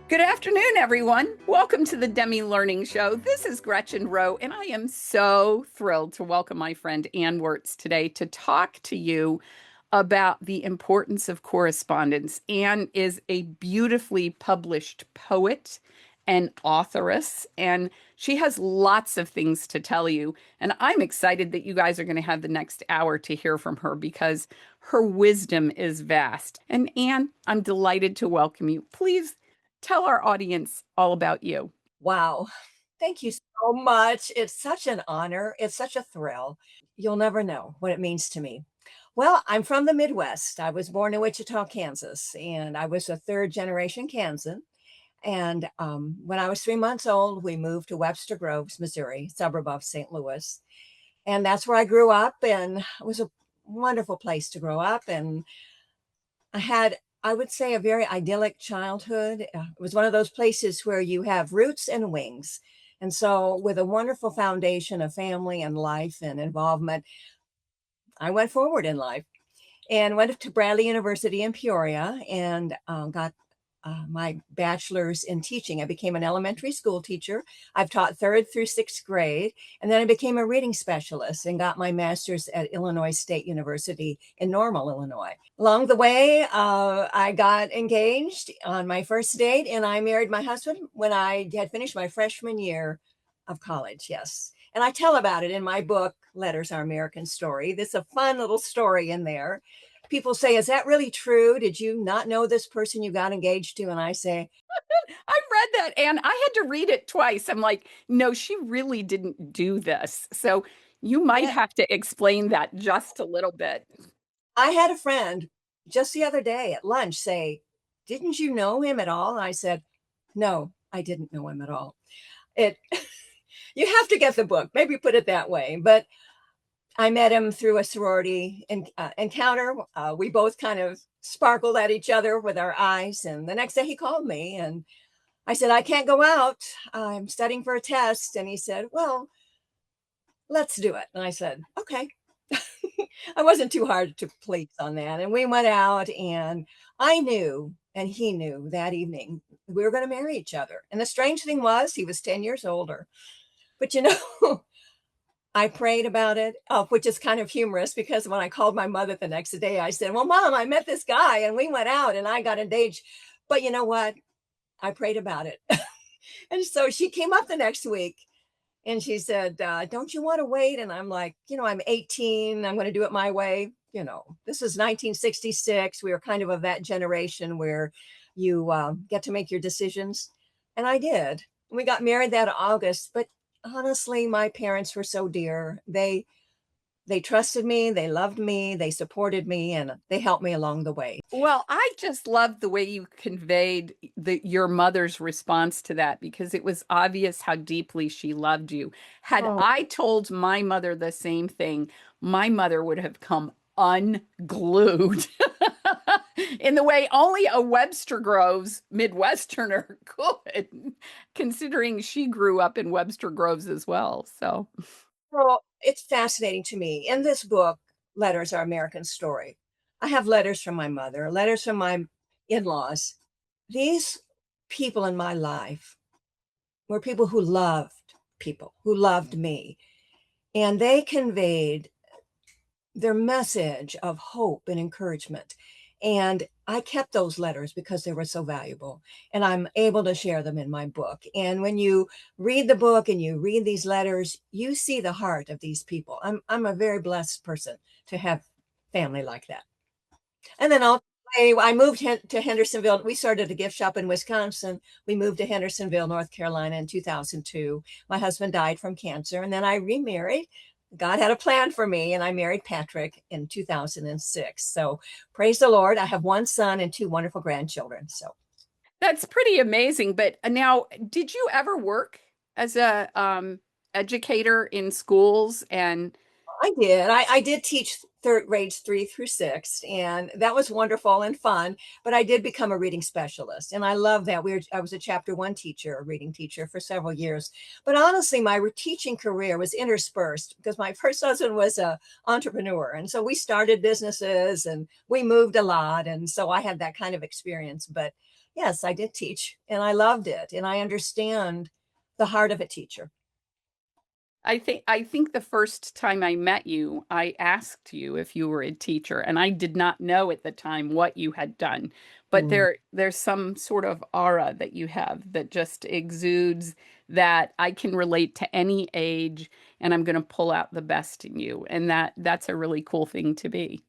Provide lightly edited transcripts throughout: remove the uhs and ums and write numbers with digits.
Good afternoon, everyone. Welcome to the Demi Learning Show. This is Gretchen Rowe, and I am so thrilled to welcome my friend Ann Wirtz today to talk to you about the importance of correspondence. Ann is a beautifully published poet and authoress, and she has lots of things to tell you. And I'm excited that you guys are going to have the next hour to hear from her because her wisdom is vast. And Ann, I'm delighted to welcome you. Please tell our audience all about you. Wow. Thank you so much. It's such an honor. It's such a thrill. You'll never know what it means to me. Well, I'm from the Midwest. I was born in Wichita, Kansas, and I was a third generation Kansan. And when I was 3 months old, we moved to Webster Groves, Missouri, suburb of St. Louis. And that's where I grew up. And it was a wonderful place to grow up. And I had, I would say, a very idyllic childhood. It was one of those places where you have roots and wings. And so, with a wonderful foundation of family and life and involvement, I went forward in life and went to Bradley University in Peoria and got my bachelor's in teaching. I became an elementary school teacher. I've taught third through sixth grade. And then I became a reading specialist and got my master's at Illinois State University in Normal, Illinois. Along the way, I got engaged on my first date and I married my husband when I had finished my freshman year of college. Yes. And I tell about it in my book, Letters, Our American Story. There's a fun little story in there. People say, is that really true? Did you not know this person you got engaged to? And I say, I read that and I had to read it twice. I'm like, no, she really didn't do this. So you might yeah. have to explain that just a little bit. I had a friend just the other day at lunch say, didn't you know him at all? And I said, no, I didn't know him at all. It, you have to get the book, maybe put it that way. But I met him through a sorority encounter. We both kind of sparkled at each other with our eyes. And the next day he called me and I said, I can't go out. I'm studying for a test. And he said, well, let's do it. And I said, okay. I wasn't too hard to please on that. And we went out and I knew, and he knew that evening we were going to marry each other. And the strange thing was he was 10 years older. But I prayed about it, which is kind of humorous because when I called my mother the next day, I said, well, Mom, I met this guy and we went out and I got engaged. But you know what? I prayed about it. And so she came up the next week and she said, don't you want to wait? And I'm like, I'm 18. I'm going to do it my way. This is 1966. We were kind of that generation where you get to make your decisions. And I did. We got married that August. But honestly, my parents were so dear. They trusted me, they loved me, they supported me, and they helped me along the way. Well, I just love the way you conveyed your mother's response to that because it was obvious how deeply she loved you. Had Oh, I told my mother the same thing, my mother would have come unglued in the way only a Webster Groves Midwesterner could, considering she grew up in Webster Groves as well. So, well, it's fascinating to me. In this book, Letters, Our American Story, I have letters from my mother, letters from my in laws. These people in my life were people who loved people, who loved me. And they conveyed their message of hope and encouragement. And I kept those letters because they were so valuable. And I'm able to share them in my book. And when you read the book and you read these letters, you see the heart of these people. I'm a very blessed person to have family like that. And then I moved to Hendersonville. We started a gift shop in Wisconsin. We moved to Hendersonville, North Carolina in 2002. My husband died from cancer, and then I remarried. God had a plan for me, and I married Patrick in 2006. So praise the Lord. I have one son and two wonderful grandchildren. So that's pretty amazing. But now, did you ever work as a educator in schools? And I did. I did teach third grades 3 through 6, and that was wonderful and fun. But I did become a reading specialist, and I love that. I was a chapter 1 teacher, a reading teacher for several years. But honestly, my teaching career was interspersed because my first husband was a entrepreneur, and so we started businesses and we moved a lot, and so I had that kind of experience. But Yes, I did teach and I loved it. And I understand the heart of a teacher. I think the first time I met you, I asked you if you were a teacher, and I did not know at the time what you had done. But Mm. there's some sort of aura that you have that just exudes that I can relate to any age, and I'm going to pull out the best in you. And that's a really cool thing to be.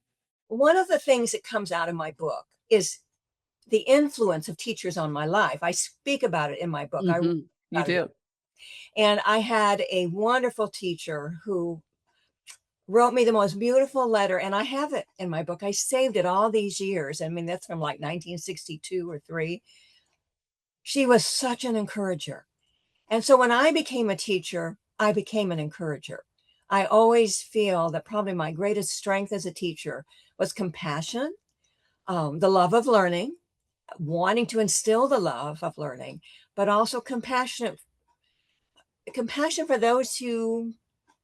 One of the things that comes out of my book is the influence of teachers on my life. I speak about it in my book. I write You about it. do. And I had a wonderful teacher who wrote me the most beautiful letter, and I have it in my book. I saved it all these years. I mean, that's from like 1962 or 3. She was such an encourager. And so when I became a teacher, I became an encourager. I always feel that probably my greatest strength as a teacher was compassion, the love of learning, wanting to instill the love of learning, but also compassion for those who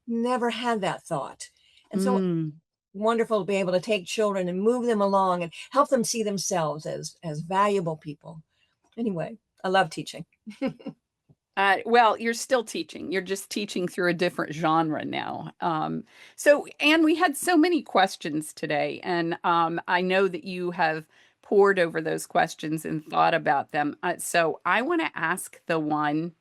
never had that thought. And so Mm. wonderful to be able to take children and move them along and help them see themselves as valuable people. Anyway, I love teaching. Well, you're still teaching. You're just teaching through a different genre now. So, Anne, we had so many questions today, and I know that you have pored over those questions and thought about them. So, I want to ask the one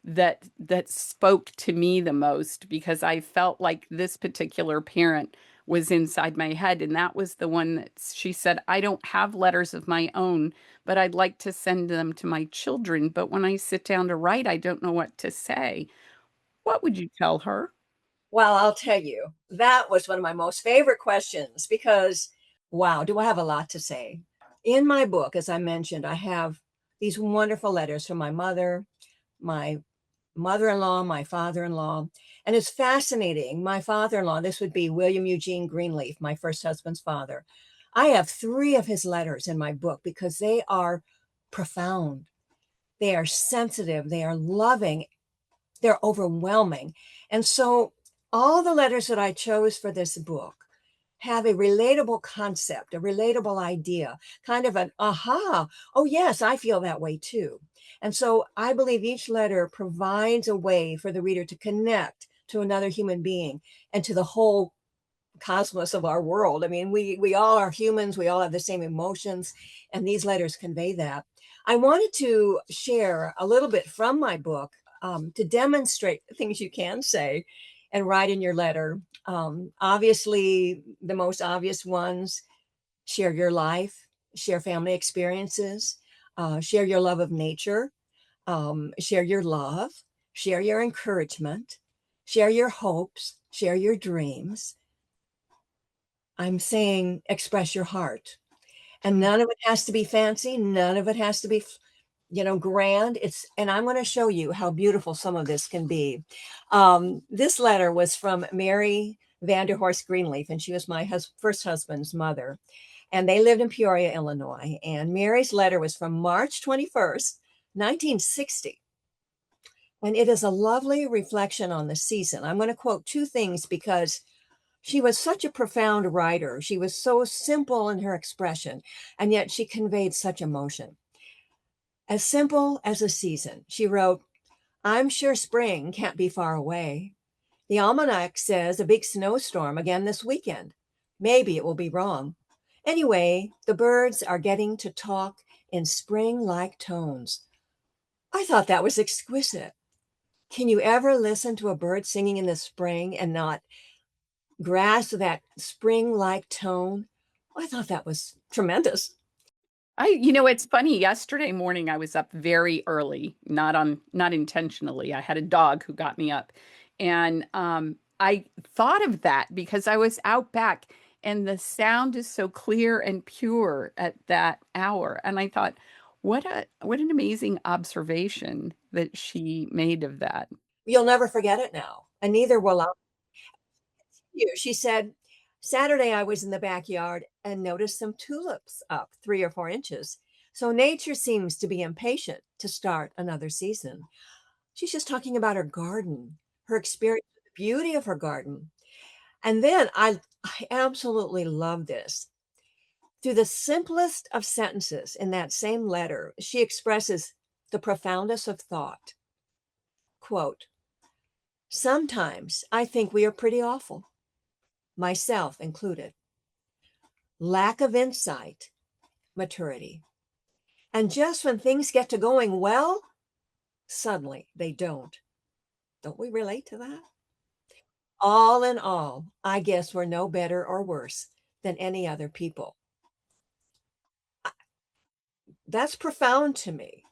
that spoke to me the most because I felt like this particular parent was inside my head, and that was the one that she said, I don't have letters of my own, but I'd like to send them to my children, but when I sit down to write, I don't know what to say. What would you tell her? Well, I'll tell you, that was one of my most favorite questions because, wow, do I have a lot to say? In my book, as I mentioned, I have these wonderful letters from my mother-in-law, my father-in-law. And it's fascinating. My father-in-law, this would be William Eugene Greenleaf, my first husband's father. I have 3 of his letters in my book because they are profound. They are sensitive. They are loving. They're overwhelming. And so all the letters that I chose for this book have a relatable concept, a relatable idea, kind of an aha. Oh, yes, I feel that way too. And so I believe each letter provides a way for the reader to connect to another human being and to the whole cosmos of our world. I mean, we all are humans, we all have the same emotions, and these letters convey that. I wanted to share a little bit from my book to demonstrate things you can say and write in your letter. Obviously, the most obvious ones: share your life, share family experiences, share your love of nature, share your love, share your encouragement, share your hopes, share your dreams. I'm saying express your heart. And Mm. none of it has to be fancy. None of it has to be, grand. And I'm going to show you how beautiful some of this can be. This letter was from Mary Vanderhorst Greenleaf, and she was my first husband's mother. And they lived in Peoria, Illinois. And Mary's letter was from March 21st, 1960. And it is a lovely reflection on the season. I'm going to quote 2 things because she was such a profound writer. She was so simple in her expression, and yet she conveyed such emotion. As simple as a season, she wrote, I'm sure spring can't be far away. The almanac says a big snowstorm again this weekend. Maybe it will be wrong. Anyway, the birds are getting to talk in spring like tones. I thought that was exquisite. Can you ever listen to a bird singing in the spring and not grasp that spring like tone? I thought that was tremendous. It's funny. Yesterday morning, I was up very early, not intentionally. I had a dog who got me up, and I thought of that because I was out back, and the sound is so clear and pure at that hour, and I thought, what an amazing observation that she made of that. You'll never forget it now, and neither will I. She said, Saturday I was in the backyard and noticed some tulips up 3 or 4 inches. So nature seems to be impatient to start another season. She's just talking about her garden, her experience, the beauty of her garden. And then I absolutely love this. Through the simplest of sentences in that same letter, she expresses the profoundest of thought. Quote, sometimes I think we are pretty awful, myself included. Lack of insight, maturity. And just when things get to going well, suddenly they don't. Don't we relate to that? All in all, I guess we're no better or worse than any other people. That's profound to me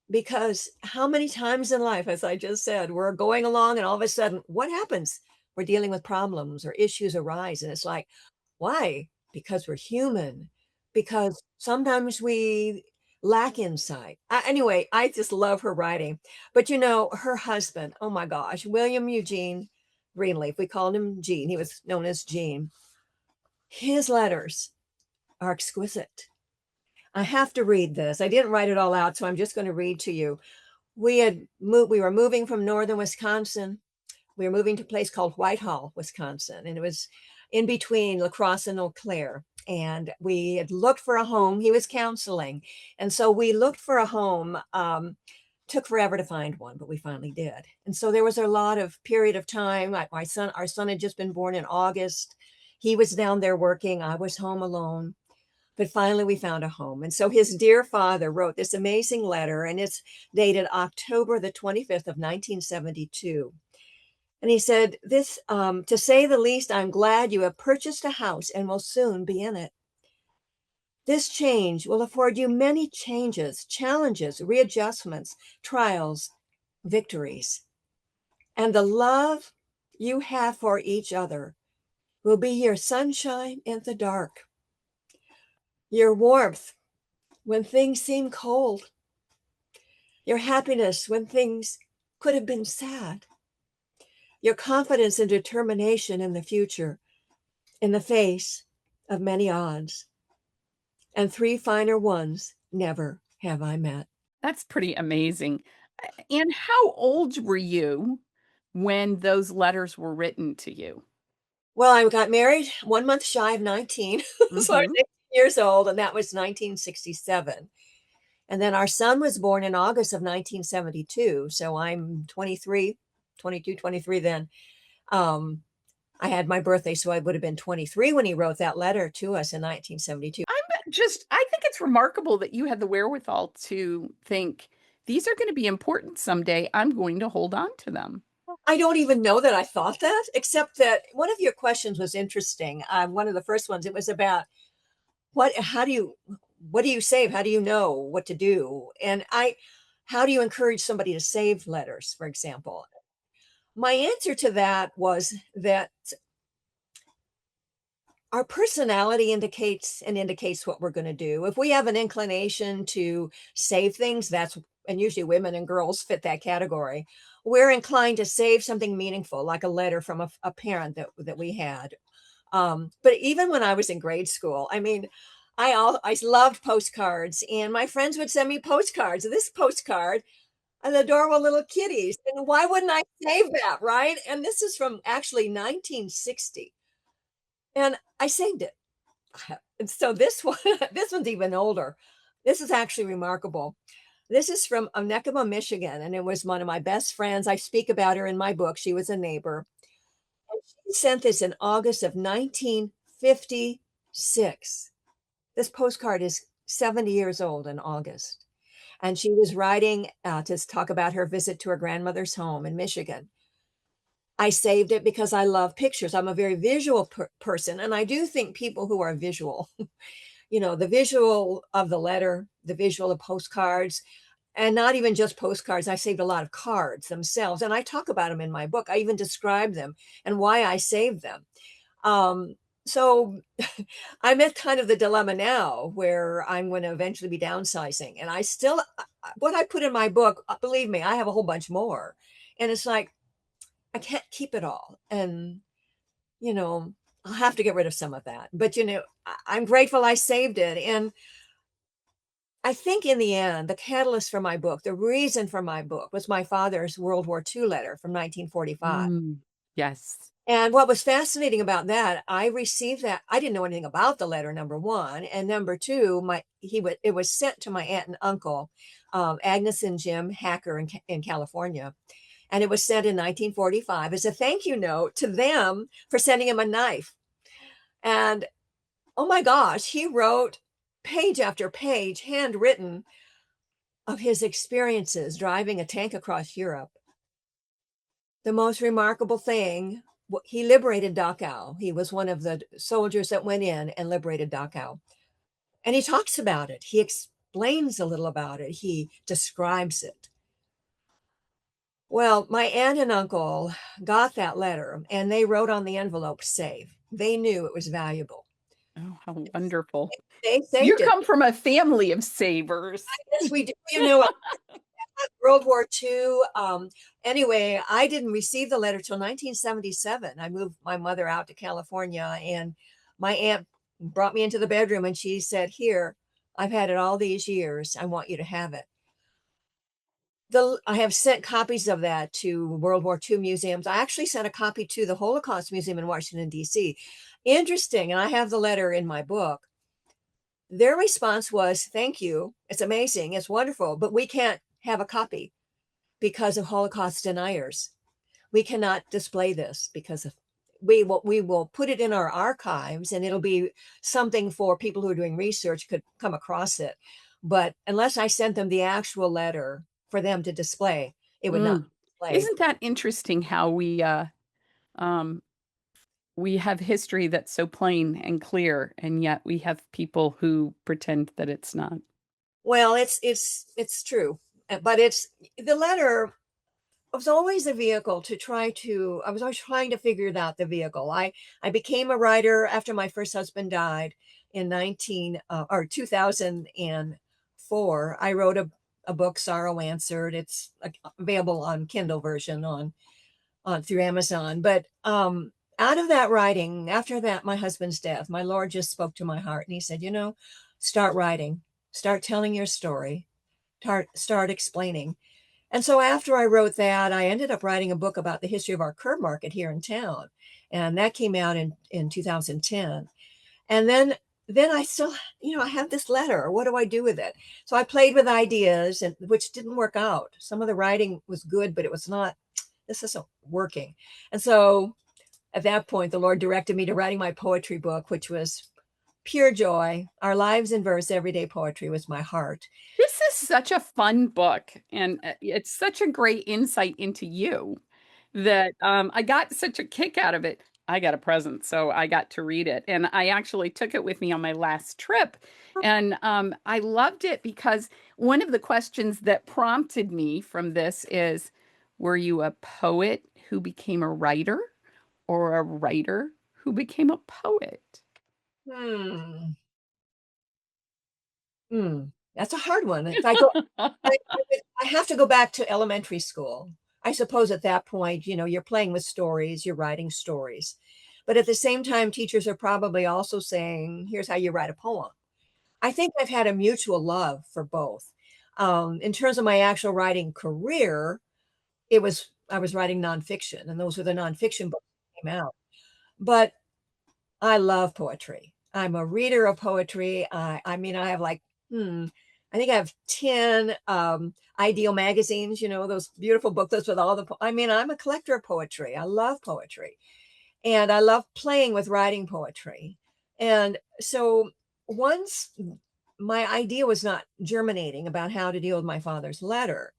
because how many times in life, as I just said, we're going along and all of a sudden, what happens? We're dealing with problems or issues arise. And it's like, why? Because we're human, because sometimes we lack insight. Anyway, I just love her writing. But her husband, oh my gosh, William Eugene Greenleaf, we called him Gene. He was known as Gene. His letters are exquisite. I have to read this. I didn't write it all out, so I'm just going to read to you. We were moving from northern Wisconsin. We were moving to a place called Whitehall, Wisconsin, and it was in between La Crosse and Eau Claire. And we had looked for a home. He was counseling, and so we looked for a home. Took forever to find one, but we finally did. And so there was a lot of period of time. Our son had just been born in August. He was down there working. I was home alone. But finally, we found a home. And so his dear father wrote this amazing letter, and it's dated October the 25th of 1972. And he said, this, to say the least, I'm glad you have purchased a house and will soon be in it. This change will afford you many changes, challenges, readjustments, trials, victories. And the love you have for each other will be your sunshine in the dark, your warmth when things seem cold, your happiness when things could have been sad, your confidence and determination in the future in the face of many odds. And three finer ones never have I met. That's pretty amazing. And how old were you when those letters were written to you? Well, I got married 1 month shy of 19. So I was Mhm. 18 years old, and that was 1967. And then our son was born in August of 1972. So I'm 23, 22, 23 then. Um, I had my birthday, so I would have been 23 when he wrote that letter to us in 1972. I think it's remarkable that you had the wherewithal to think, "These are gonna be important someday. I'm going to hold on to them." I don't even know that I thought that, except that one of your questions was interesting. One of the first ones, it was about what do you save? How do you know what to do? How do you encourage somebody to save letters, for example? My answer to that was that our personality indicates what we're going to do. If we have an inclination to save things, and usually women and girls fit that category. We're inclined to save something meaningful, like a letter from a parent that we had. But even when I was in grade school, I mean, I loved postcards, and my friends would send me postcards. This postcard, and adorable little kitties, and why wouldn't I save that, right? And this is from actually 1960, and I saved it. And so this one, this one's even older. This is actually remarkable. This is from Onekama, Michigan, and it was one of my best friends. I speak about her in my book. She was a neighbor. And she sent this in August of 1956. This postcard is 70 years old in August. And she was writing to talk about her visit to her grandmother's home in Michigan. I saved it because I love pictures. I'm a very visual person. And I do think people who are visual, the visual of the letter, the visual of postcards, and not even just postcards. I saved a lot of cards themselves. And I talk about them in my book. I even describe them and why I saved them. So I'm at kind of the dilemma now where I'm going to eventually be downsizing. And what I put in my book, believe me, I have a whole bunch more. And it's like, I can't keep it all. And, you know, I'll have to get rid of some of that. But, I'm grateful I saved it. And I think in the end, the catalyst for my book, the reason for my book was my father's World War II letter from 1945. Mm, yes. And what was fascinating about that, I received that. I didn't know anything about the letter, number one. And number two, it was sent to my aunt and uncle, Agnes and Jim Hacker in California. And it was sent in 1945 as a thank you note to them for sending him a knife. And oh my gosh, he wrote page after page, handwritten, of his experiences driving a tank across Europe. The most remarkable thing, he liberated Dachau. He was one of the soldiers that went in and liberated Dachau. And he talks about it. He explains a little about it. He describes it. Well, my aunt and uncle got that letter and they wrote on the envelope, save. They knew it was valuable. Oh, how wonderful. They You saved it. come from a family of savers. Yes, we do. World War II. Anyway, I didn't receive the letter till 1977. I moved my mother out to California, and my aunt brought me into the bedroom and she said, here, I've had it all these years. I want you to have it. I have sent copies of that to World War II museums. I actually sent a copy to the Holocaust Museum in Washington, D.C. Interesting. And I have the letter in my book. Their response was, thank you. It's amazing. It's wonderful, but we can't have a copy because of Holocaust deniers. We cannot display this because of we will put it in our archives and it'll be something for people who are doing research could come across it. But unless I sent them the actual letter for them to display, it would not display. Isn't that interesting how um, we have history that's so plain and clear, and yet we have people who pretend that it's not. Well, it's true, but it's the letter was always a vehicle to I was always trying to figure out the vehicle. I became a writer after my first husband died in 2004. I wrote a book, Sorrow Answered. It's available on Kindle version on through Amazon. But out of that writing, after that, my husband's death, my Lord just spoke to my heart and he said, start writing, start telling your story, start explaining. And so after I wrote that, I ended up writing a book about the history of our curb market here in town. And that came out in 2010. And then I still, I have this letter. What do I do with it? So I played with ideas, and which didn't work out. Some of the writing was good, but this isn't working. And so at that point, the Lord directed me to writing my poetry book, which was pure joy. Our Lives in Verse, Everyday Poetry was my heart. This is such a fun book, and it's such a great insight into you that I got such a kick out of it. I got a present, so I got to read it, and I actually took it with me on my last trip, and I loved it because one of the questions that prompted me from this is, were you a poet who became a writer, or a writer who became a poet? Hmm. That's a hard one. If I go, I have to go back to elementary school. I suppose at that point, you're playing with stories, you're writing stories. But at the same time, teachers are probably also saying, here's how you write a poem. I think I've had a mutual love for both. In terms of my actual writing career, I was writing nonfiction, and those were the nonfiction books that came out. But I love poetry. I'm a reader of poetry. I mean, I have I think I have 10 Ideal magazines, those beautiful booklets with all I'm a collector of poetry. I love poetry. And I love playing with writing poetry. And so once my idea was not germinating about how to deal with my father's letter,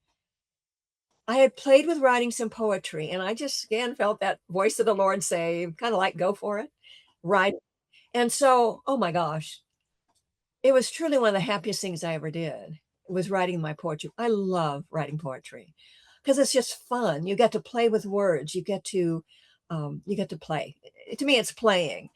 I had played with writing some poetry, and I just again felt that voice of the Lord say, kind of like, go for it, write. And so, oh my gosh, it was truly one of the happiest things I ever did was writing my poetry. I love writing poetry because it's just fun. You get to play with words. You get to play. To me, it's playing.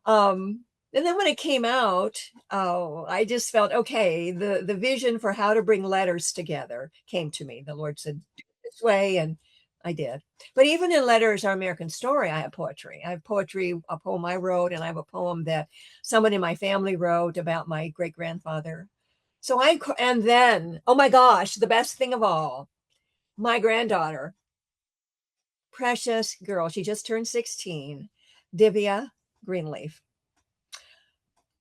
And then when it came out, I just felt, okay, the vision for how to bring letters together came to me. The Lord said, do it this way. And I did. But even in Letters, Our American Story, I have poetry. I have poetry, a poem I wrote, and I have a poem that someone in my family wrote about my great grandfather. And then, oh my gosh, the best thing of all, my granddaughter precious girl. She just turned 16, Divya Greenleaf.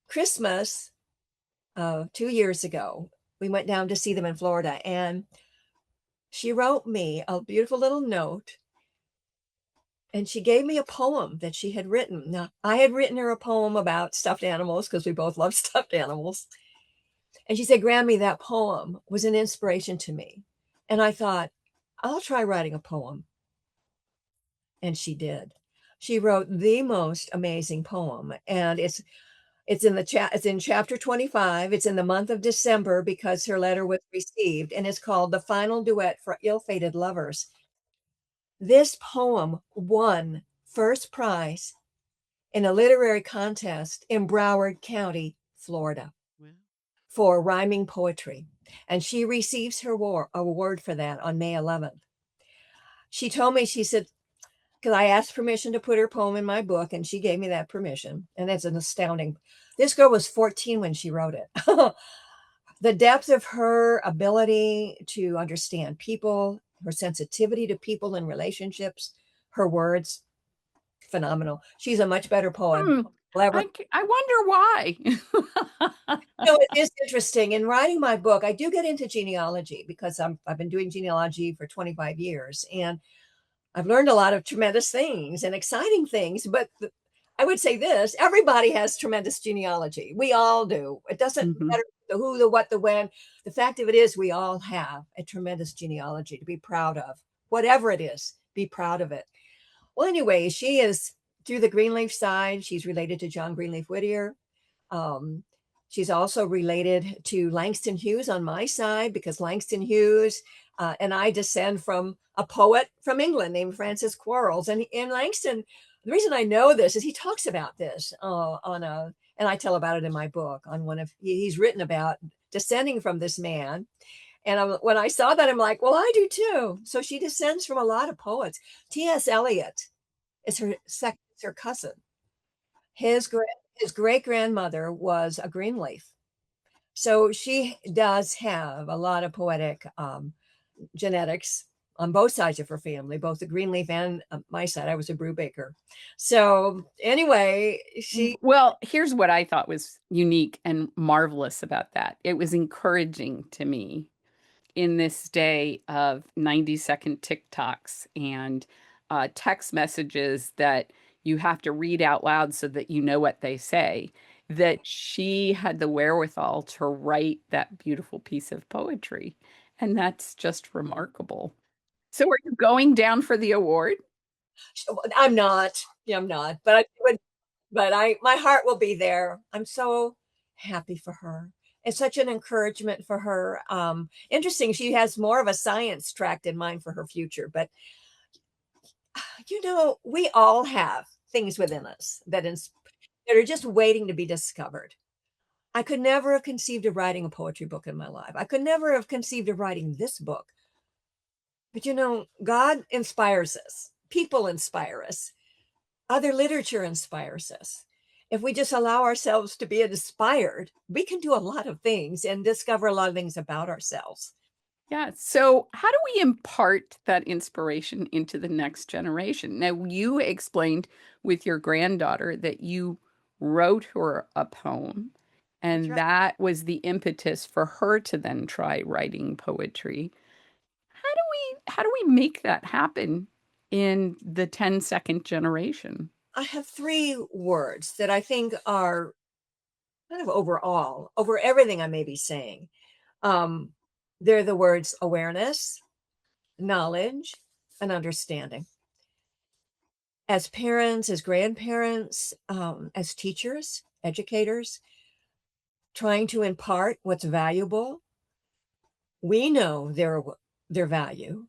Christmas 2 years ago, we went down to see them in Florida, and she wrote me a beautiful little note, and she gave me a poem that she had written. Now, I had written her a poem about stuffed animals because we both love stuffed animals. And she said, Grammy, that poem was an inspiration to me. And I thought, I'll try writing a poem. And she did. She wrote the most amazing poem. And it's in chapter 25. It's in the month of December because her letter was received. And it's called The Final Duet for Ill-Fated Lovers. This poem won first prize in a literary contest in Broward County, Florida, for rhyming poetry. And she receives her award for that on May 11th. She told me, she said, because I asked permission to put her poem in my book, and she gave me that permission. And it's an astounding. This girl was 14 when she wrote it. The depth of her ability to understand people, her sensitivity to people and relationships, her words, phenomenal. She's a much better poet. I wonder why. It is interesting. In writing my book, I do get into genealogy because I've been doing genealogy for 25 years, and I've learned a lot of tremendous things and exciting things. But I would say this: everybody has tremendous genealogy. We all do. It doesn't matter the who, the what, the when. The fact of it is, we all have a tremendous genealogy to be proud of. Whatever it is, be proud of it. Well, anyway, she is through the Greenleaf side. She's related to John Greenleaf Whittier. She's also related to Langston Hughes on my side because Langston Hughes and I descend from a poet from England named Francis Quarles. And Langston, the reason I know this is he talks about this and I tell about it in my book on he's written about descending from this man. And when I saw that, I'm like, well, I do too. So she descends from a lot of poets. T.S. Eliot is her cousin. His great grandmother was a Greenleaf. So she does have a lot of poetic genetics on both sides of her family, both the Greenleaf and my side. I was a Brubaker. So anyway, well, here's what I thought was unique and marvelous about that. It was encouraging to me in this day of 90-second TikToks and text messages that you have to read out loud so that you know what they say, that she had the wherewithal to write that beautiful piece of poetry. And that's just remarkable. So are you going down for the award? I'm not. Yeah, I'm not. But my heart will be there. I'm so happy for her. It's such an encouragement for her. Interesting. She has more of a science track in mind for her future. But we all have things within us that are just waiting to be discovered. I could never have conceived of writing a poetry book in my life. I could never have conceived of writing this book. But God inspires us. People inspire us. Other literature inspires us. If we just allow ourselves to be inspired, we can do a lot of things and discover a lot of things about ourselves. Yeah. So how do we impart that inspiration into the next generation? Now, you explained with your granddaughter that you wrote her a poem, and that was the impetus for her to then try writing poetry. How do we make that happen in the 10-second generation? I have 3 words that I think are kind of over everything I may be saying. They're the words awareness, knowledge, and understanding. As parents, as grandparents, as teachers, educators, trying to impart what's valuable. We know their value.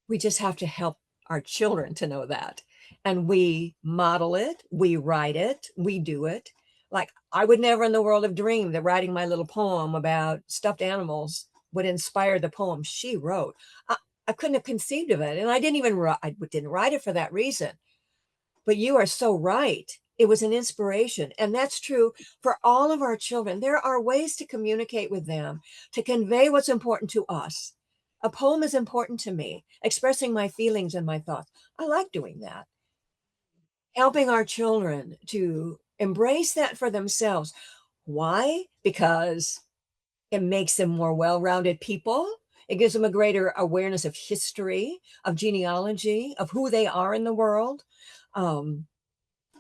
We just have to help our children to know that. And we model it, we write it, we do it. Like I would never in the world have dreamed that writing my little poem about stuffed animals would inspire the poem she wrote. I couldn't have conceived of it. And I didn't write it for that reason. But you are so right. It was an inspiration. And that's true for all of our children. There are ways to communicate with them, to convey what's important to us. A poem is important to me, expressing my feelings and my thoughts. I like doing that. Helping our children to embrace that for themselves. Why? Because it makes them more well-rounded people. It gives them a greater awareness of history, of genealogy, of who they are in the world. Um,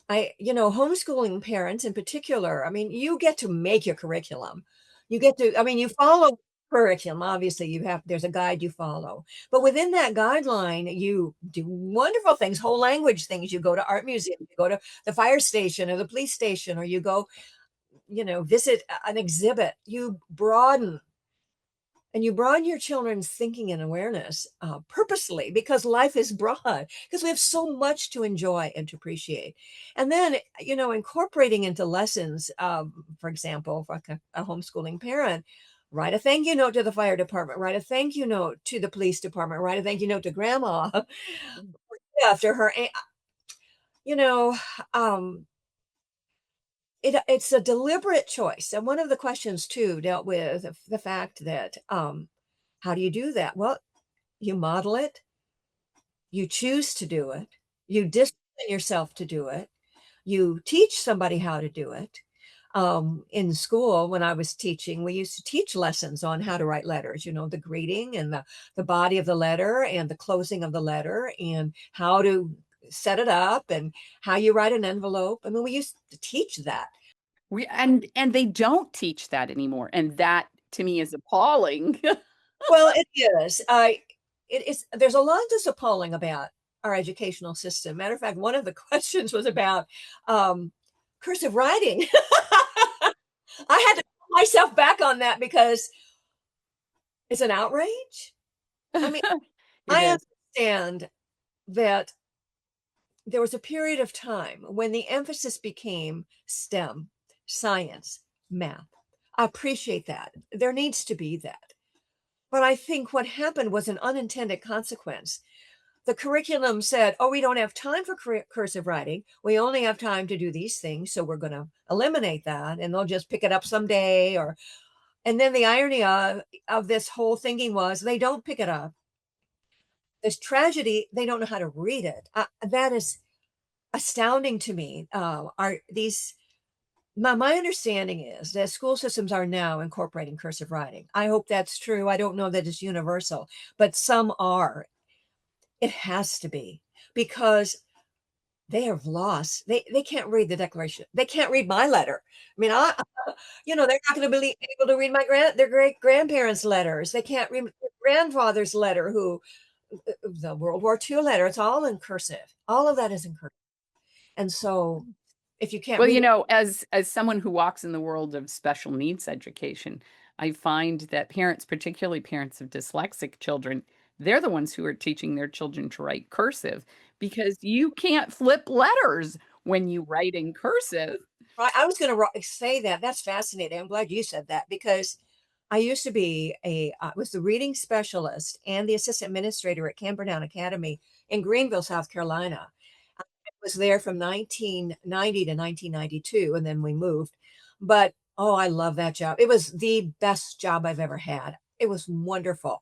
homeschooling parents in particular, I mean, you get to make your curriculum. You get to, I mean, you follow curriculum. Obviously, there's a guide you follow. But within that guideline, you do wonderful things, whole language things. You go to art museum, you go to the fire station or the police station, or you go, visit an exhibit. You broaden your children's thinking and awareness purposely, because life is broad, because we have so much to enjoy and to appreciate. And then, incorporating into lessons, for example, for a homeschooling parent, write a thank you note to the fire department, write a thank you note to the police department, write a thank you note to grandma after her. You know, um, it's a deliberate choice. And one of the questions too dealt with the fact that how do you do that? Well, you model it, you choose to do it, you discipline yourself to do it, you teach somebody how to do it. In school, when I was teaching, we used to teach lessons on how to write letters, the greeting and the body of the letter and the closing of the letter and how to set it up and how you write an envelope. I mean, we used to teach that. And they don't teach that anymore, and that to me is appalling. Well, it is. There's a lot that's appalling about our educational system. Matter of fact, one of the questions was about cursive writing. I had to put myself back on that because it's an outrage. I mean, It I is. understand that there was a period of time when the emphasis became STEM, science, math. I appreciate that. There needs to be that. But I think what happened was an unintended consequence. The curriculum said, oh, we don't have time for cursive writing. We only have time to do these things. So we're going to eliminate that and they'll just pick it up someday. And then the irony of this whole thinking was they don't pick it up. This tragedy, they don't know how to read it. That is astounding to me. My understanding is that school systems are now incorporating cursive writing. I hope that's true. I don't know that it's universal, but some are. It has to be, because they have lost. They can't read the Declaration. They can't read my letter. I mean, they're not going to be able to read their great grandparents' letters. They can't read their grandfather's letter, who the World War II letter. It's all in cursive. All of that is in cursive. And so, if you can't Well, read it, as someone who walks in the world of special needs education, I find that parents, particularly parents of dyslexic children, they're the ones who are teaching their children to write cursive because you can't flip letters when you write in cursive. right? I was going to say that. That's fascinating. I'm glad you said that, because I used to be was the reading specialist and the assistant administrator at Camperdown Academy in Greenville, South Carolina. I was there from 1990 to 1992, and then we moved. But oh, I love that job. It was the best job I've ever had. It was wonderful.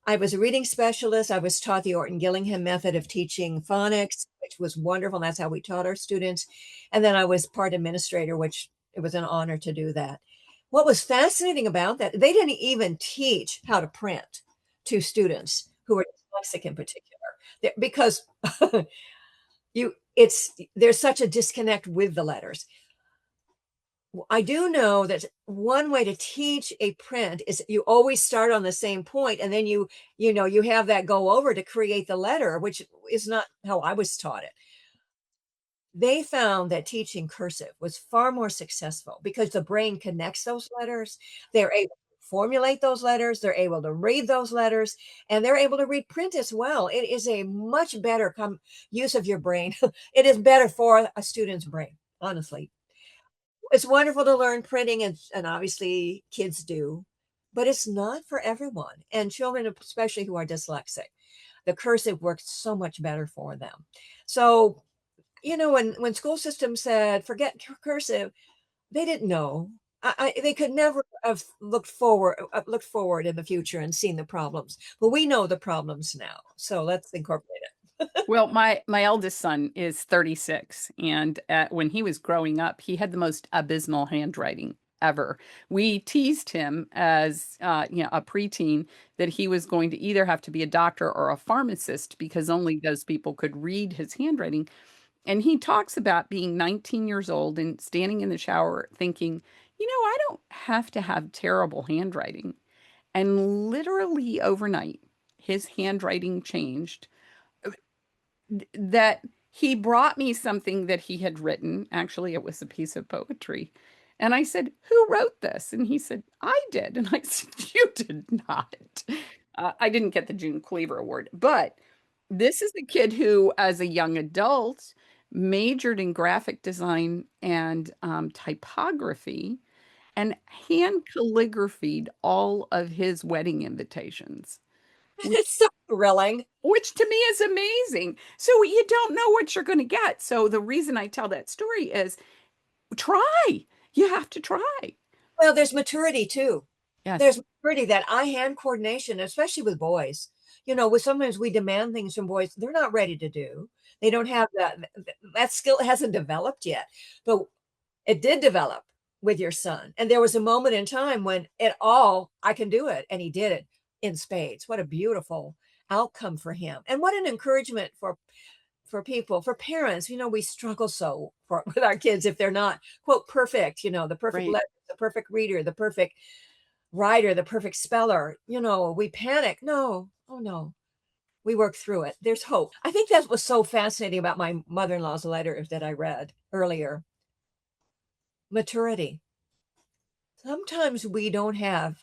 I was a reading specialist. I was taught the Orton Gillingham method of teaching phonics, which was wonderful. That's how we taught our students. And then I was part administrator, which it was an honor to do that. What was fascinating about that, they didn't even teach how to print to students who were dyslexic in particular, because there's such a disconnect with the letters. I do know that one way to teach a print is you always start on the same point, and then you have that go over to create the letter, which is not how I was taught it. They found that teaching cursive was far more successful because the brain connects those letters. They're able to formulate those letters, they're able to read those letters, and they're able to read print as well. It is a much better use of your brain. It is better for a student's brain, honestly. It's wonderful to learn printing, and obviously kids do, but it's not for everyone. And children, especially who are dyslexic, the cursive works so much better for them. So, when school systems said, forget cursive, they didn't know. They could never have looked forward in the future and seen the problems. But we know the problems now, so let's incorporate it. Well, my eldest son is 36, and when he was growing up, he had the most abysmal handwriting ever. We teased him as a preteen that he was going to either have to be a doctor or a pharmacist because only those people could read his handwriting. And he talks about being 19 years old and standing in the shower thinking, I don't have to have terrible handwriting. And literally overnight, his handwriting changed that he brought me something that he had written. Actually, it was a piece of poetry. And I said, "Who wrote this?" And he said, "I did." And I said, "You did not." I didn't get the June Cleaver Award, but this is a kid who, as a young adult, majored in graphic design and typography and hand calligraphied all of his wedding invitations. It's so thrilling. Which to me is amazing. So you don't know what you're going to get. So the reason I tell that story is try. You have to try. Well, there's maturity too. Yes, There's maturity, that eye-hand coordination, especially with boys. With sometimes we demand things from boys they're not ready to do. They don't have that skill hasn't developed yet. But it did develop with your son. And there was a moment in time when I can do it. And he did it in spades. What a beautiful outcome for him. And what an encouragement for people, for parents. We struggle so with our kids if they're not, quote, perfect, the perfect right. letter, the perfect reader, the perfect writer, the perfect speller. We panic. No, oh no. We work through it. There's hope. I think that was so fascinating about my mother-in-law's letter that I read earlier. Maturity. Sometimes we don't have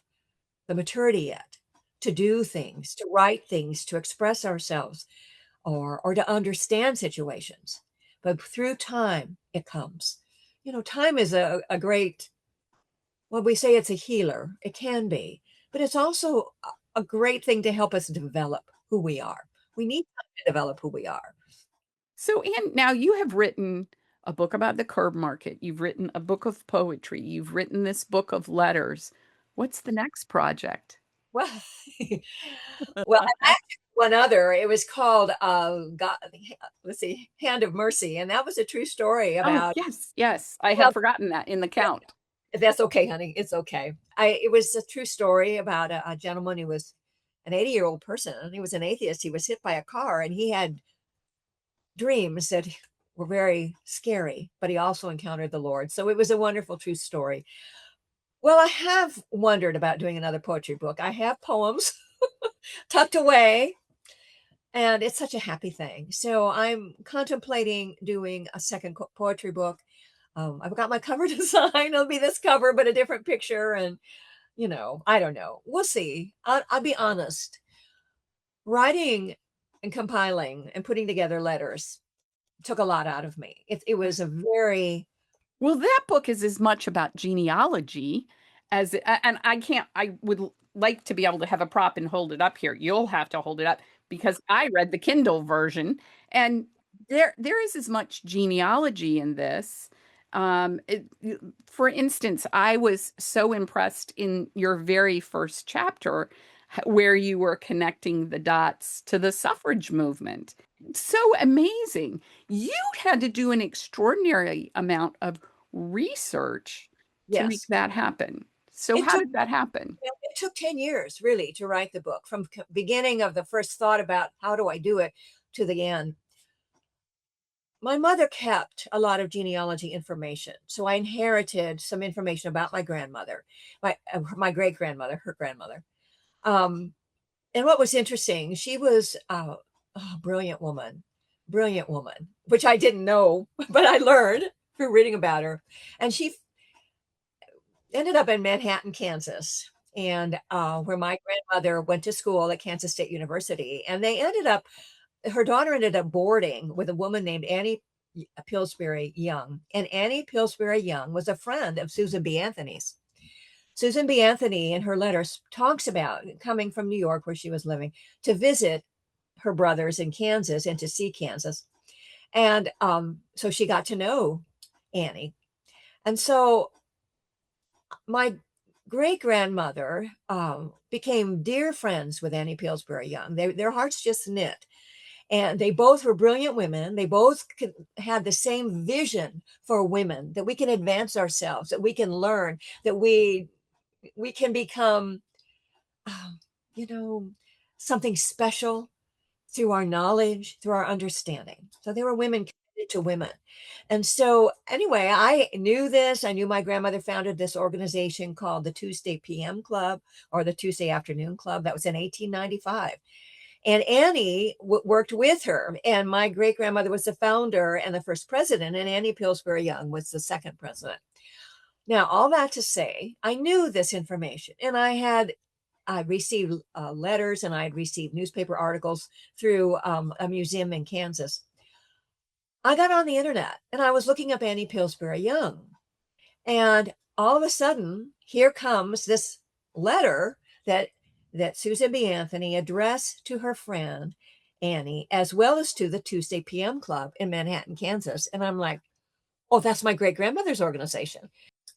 the maturity yet to do things, to write things, to express ourselves, or to understand situations. But through time, it comes. Time is a great, well, we say it's a healer. It can be, but it's also a great thing to help us develop who we are. We need time to develop who we are. So, Ann, now you have written a book about the curb market. You've written a book of poetry. You've written this book of letters. What's the next project? Well, well, I actually one other. It was called God, let's see, Hand of Mercy, and that was a true story Oh, about. yes, yes. I had Well, forgotten that in the count. that's okay, honey. It's okay. It was a true story about a gentleman who was an 80-year-old person, and he was an atheist. He was hit by a car, and he had dreams that were very scary, but he also encountered the Lord. So it was a wonderful true story. Well, I have wondered about doing another poetry book. I have poems tucked away, and it's such a happy thing. So I'm contemplating doing a second poetry book. I've got my cover design. It'll be this cover, but a different picture. And, I don't know. We'll see. I'll be honest. Writing and compiling and putting together letters took a lot out of me. It was a very, Well, that book is as much about genealogy and I would like to be able to have a prop and hold it up here. You'll have to hold it up because I read the Kindle version and there is as much genealogy in this. For instance, I was so impressed in your very first chapter where you were connecting the dots to the suffrage movement. So amazing. You had to do an extraordinary amount of research to make yes. that happen. So It how took did that happen? it took 10 years really to write the book, from beginning of the first thought about how do I do it to the end. My mother kept a lot of genealogy information, so I inherited some information about my grandmother, my great grandmother, her grandmother. Um, and what was interesting, she was a brilliant woman, which I didn't know, but I learned through reading about her. And she ended up in Manhattan, Kansas, and where my grandmother went to school at Kansas State University. And her daughter ended up boarding with a woman named Annie Pillsbury Young. And Annie Pillsbury Young was a friend of Susan B. Anthony's. Susan B. Anthony, in her letters, talks about coming from New York, where she was living, to visit her brothers in Kansas and to see Kansas. And so she got to know Annie. And so my great-grandmother became dear friends with Annie Pillsbury Young. Their hearts just knit. And they both were brilliant women. They both had the same vision for women, that we can advance ourselves, that we can learn, that we can become, um, you know, something special through our knowledge, through our understanding. So they were women committed to women. And so, anyway, I knew this. I knew my grandmother founded this organization called the Tuesday PM Club, or the Tuesday Afternoon Club. That was in 1895. And Annie worked with her. And my great grandmother was the founder and the first president, and Annie Pillsbury Young was the second president. Now, all that to say, I knew this information, and I received letters, and I had received newspaper articles through a museum in Kansas. I got on the internet and I was looking up Annie Pillsbury Young. And all of a sudden, here comes this letter that Susan B. Anthony addressed to her friend Annie, as well as to the Tuesday PM Club in Manhattan, Kansas. And I'm like, oh, that's my great grandmother's organization.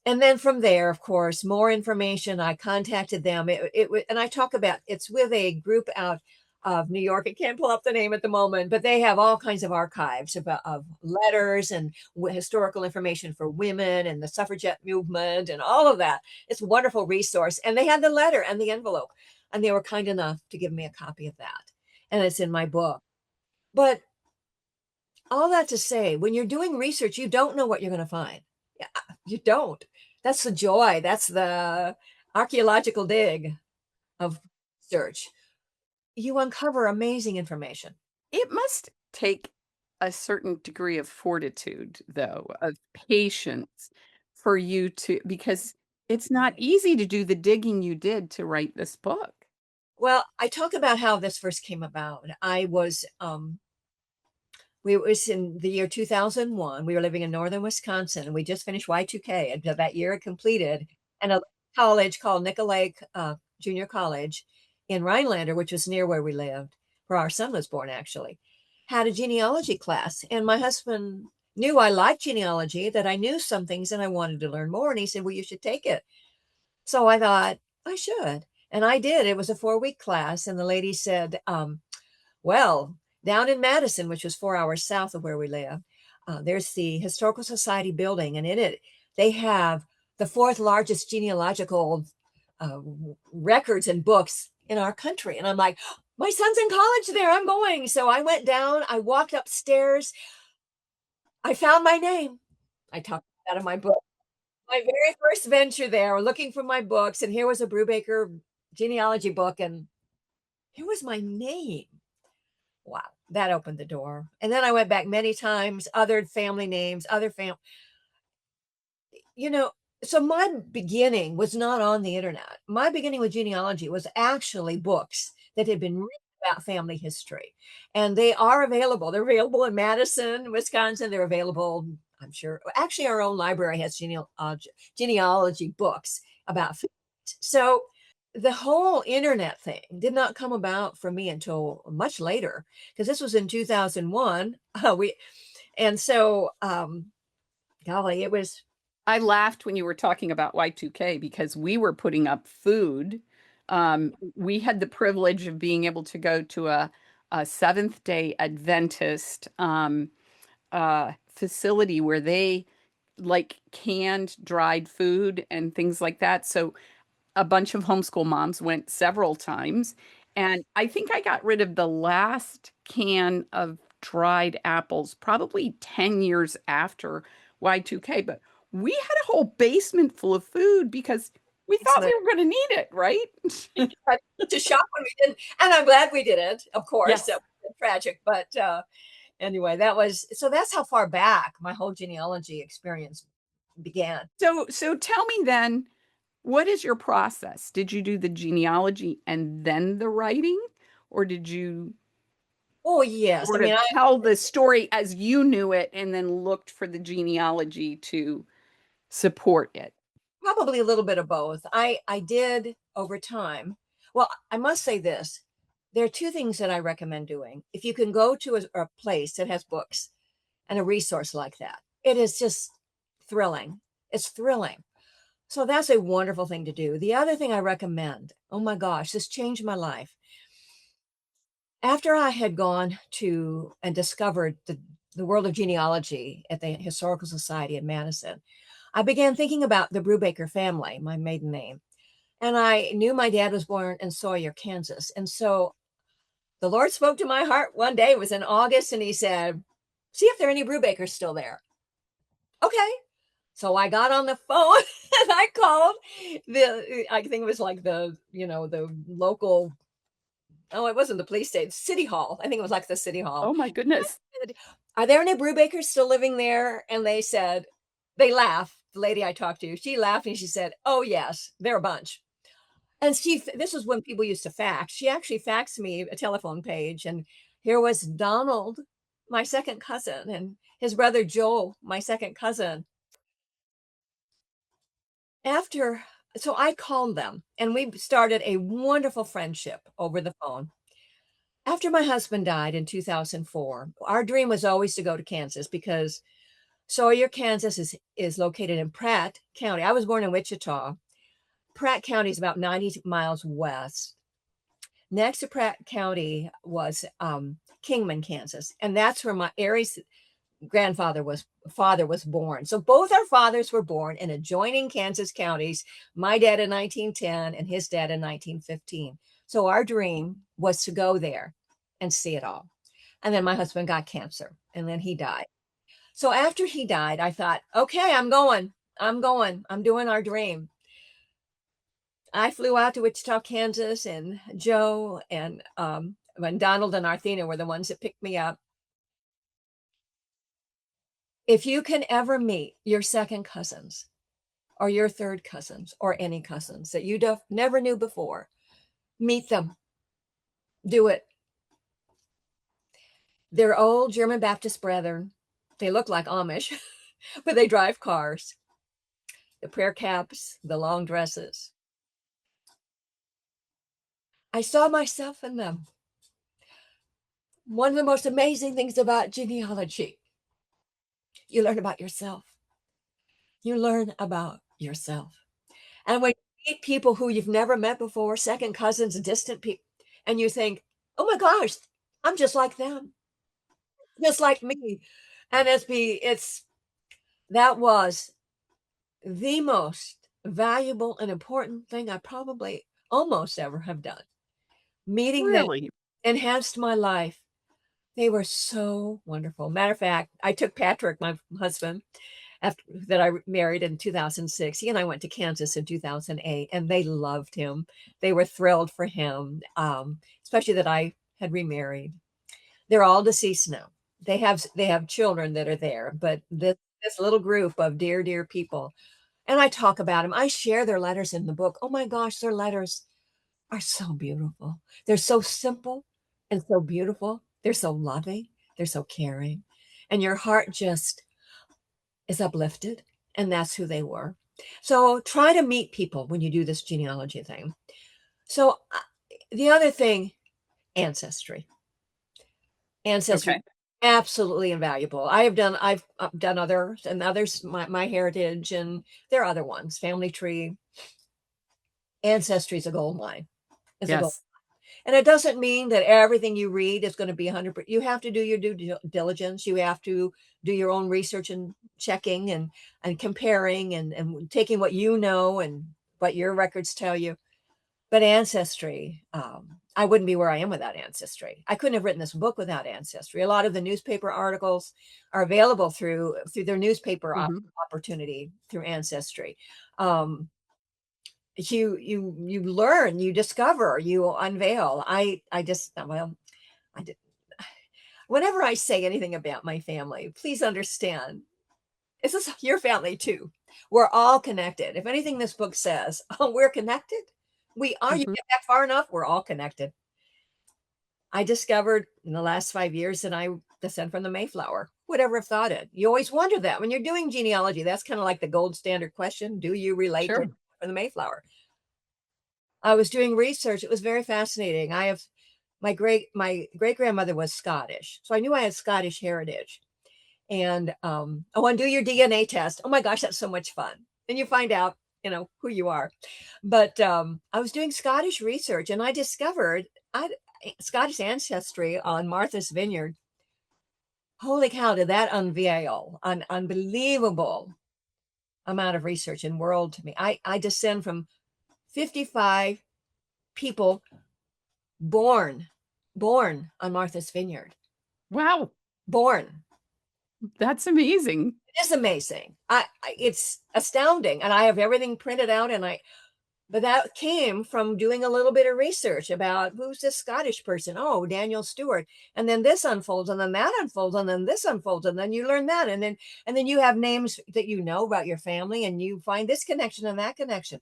And then from there, of course, more information. I contacted them. And I talk about, it's with a group out of New York. I can't pull up the name at the moment, but they have all kinds of archives of letters and historical information for women and the suffragette movement and all of that. It's a wonderful resource. And they had the letter and the envelope, and they were kind enough to give me a copy of that. And it's in my book. But all that to say, when you're doing research, you don't know what you're going to find. Yeah, you don't. That's the joy. That's the archaeological dig of research. You uncover amazing information. It must take a certain degree of fortitude, though, of patience for you to, because it's not easy to do the digging you did to write this book. Well, I talk about how this first came about. We was in the year 2001. We were living in northern Wisconsin, and we just finished Y2K. And that year it completed, and a college called Nickel Lake Junior College in Rhinelander, which was near where we lived, where our son was born, actually, had a genealogy class. And my husband knew I liked genealogy, that I knew some things and I wanted to learn more. And he said, well, you should take it. So I thought I should. And I did. It was a 4-week class. And the lady said, well, down in Madison, which was 4 hours south of where we live, there's the Historical Society building, and in it, they have the 4th largest genealogical records and books in our country. And I'm like, my son's in college there. I'm going. So I went down. I walked upstairs. I found my name. I talked out of my book. My very first venture there, looking for my books, and here was a Brubaker genealogy book, and here was my name. Wow, that opened the door. And then I went back many times, other family names, you know, so my beginning was not on the internet. My beginning with genealogy was actually books that had been written about family history. And they are available. They're available in Madison, Wisconsin. They're available, I'm sure. Actually, our own library has genealogy books about families. So the whole internet thing did not come about for me until much later, because this was in 2001. And so, golly, it was. I laughed when you were talking about Y2K because we were putting up food. We had the privilege of being able to go to a Seventh-day Adventist facility where they like canned dried food and things like that. So a bunch of homeschool moms went several times. And I think I got rid of the last can of dried apples probably 10 years after Y2K. But we had a whole basement full of food because we thought we were going to need it, right? To shop when we didn't. And I'm glad we didn't, of course. Yes. That was tragic. But anyway, that's how far back my whole genealogy experience began. So tell me then, what is your process? Did you do the genealogy and then the writing, or did you Oh, yes. I sort mean, of tell the story as you knew it and then looked for the genealogy to support it? probably a little bit of both. I did over time. Well, I must say this. There are 2 things that I recommend doing. If you can go to a place that has books and a resource like that, it is just thrilling. It's thrilling. So that's a wonderful thing to do. The other thing I recommend, oh my gosh, this changed my life. After I had gone to and discovered the world of genealogy at the Historical Society in Madison, I began thinking about the Brubaker family, my maiden name. And I knew my dad was born in Sawyer, Kansas. And so the Lord spoke to my heart one day, it was in August, and he said, see if there are any Brubakers still there. Okay. So I got on the phone and I called I think it was like the local, oh, it wasn't the police station, City Hall. I think it was like the City Hall. Oh my goodness. Said, are there any Brubakers still living there? And they said, they laughed. The lady I talked to, she laughed and she said, oh, yes, they're a bunch. And this is when people used to fax. She actually faxed me a telephone page, and here was Donald, my second cousin, and his brother Joel, my second cousin. After, so I called them, and we started a wonderful friendship over the phone. After my husband died in 2004, our dream was always to go to Kansas because Sawyer, Kansas is located in Pratt County. I was born in Wichita. Pratt County is about 90 miles west. Next to Pratt County was Kingman, Kansas, and that's where my Aries father was born. So both our fathers were born in adjoining Kansas counties. My dad in 1910 and his dad in 1915. So our dream was to go there and see it all. And then my husband got cancer, and then he died. So after he died, I thought, okay, I'm going. I'm doing our dream. I flew out to Wichita, Kansas, and Joe and when Donald and Arthena were the ones that picked me up. If you can ever meet your second cousins or your third cousins or any cousins that you never knew before, meet them. Do it. They're old German Baptist brethren. They look like Amish, but they drive cars. The prayer caps, the long dresses. I saw myself in them. One of the most amazing things about genealogy, you learn about yourself. You learn about yourself. And when you meet people who you've never met before, second cousins, distant people, and you think, oh my gosh, I'm just like them, just like me. And that was the most valuable and important thing I probably almost ever have done. Meeting them Really? enhanced my life. They were so wonderful. Matter of fact, I took Patrick, my husband, after that I married in 2006. He and I went to Kansas in 2008, and they loved him. They were thrilled for him, especially that I had remarried. They're all deceased now. They have children that are there, but this little group of dear people, and I talk about them. I share their letters in the book. Oh my gosh, their letters are so beautiful. They're so simple and so beautiful. They're so loving. They're so caring, and your heart just is uplifted, and that's who they were. So try to meet people when you do this genealogy thing. So the other thing, ancestry. Ancestry, Okay. absolutely invaluable. I've done others and others, my heritage, and there are other ones, family tree. Ancestry is a gold mine. It's a gold. Yes. And it doesn't mean that everything you read is going to be 100%. You have to do your due diligence. You have to do your own research and checking and comparing and taking what you know and what your records tell you. But ancestry, I wouldn't be where I am without ancestry. I couldn't have written this book without ancestry. A lot of the newspaper articles are available through their newspaper Mhm. opportunity through ancestry. You learn, you discover, you unveil. I just, well, I did. Whenever I say anything about my family, please understand, this is your family too. We're all connected. If anything this book says, oh, we're connected, we are. You Mhm. get back far enough, we're all connected. I discovered in the last 5 years that I descend from the Mayflower. Would ever have thought it? You always wonder that when you're doing genealogy. That's kind of like the gold standard question: do you relate to Sure. the Mayflower? I was doing research. It was very fascinating. I have my great grandmother was Scottish, so I knew I had Scottish heritage. And oh, and do your DNA test. Oh my gosh, that's so much fun. And you find out who you are. But I was doing Scottish research, and I discovered I Scottish ancestry on Martha's Vineyard. Holy cow, did that unveil an unbelievable amount of research and world to me. I descend from 55 people born on Martha's Vineyard. Wow, Born. that's amazing. It is amazing. It's astounding, and I have everything printed out, but that came from doing a little bit of research about who's this Scottish person. Oh, Daniel Stewart. And then this unfolds, and then that unfolds, and then this unfolds, and then you learn that. And then you have names that you know about your family, and you find this connection and that connection.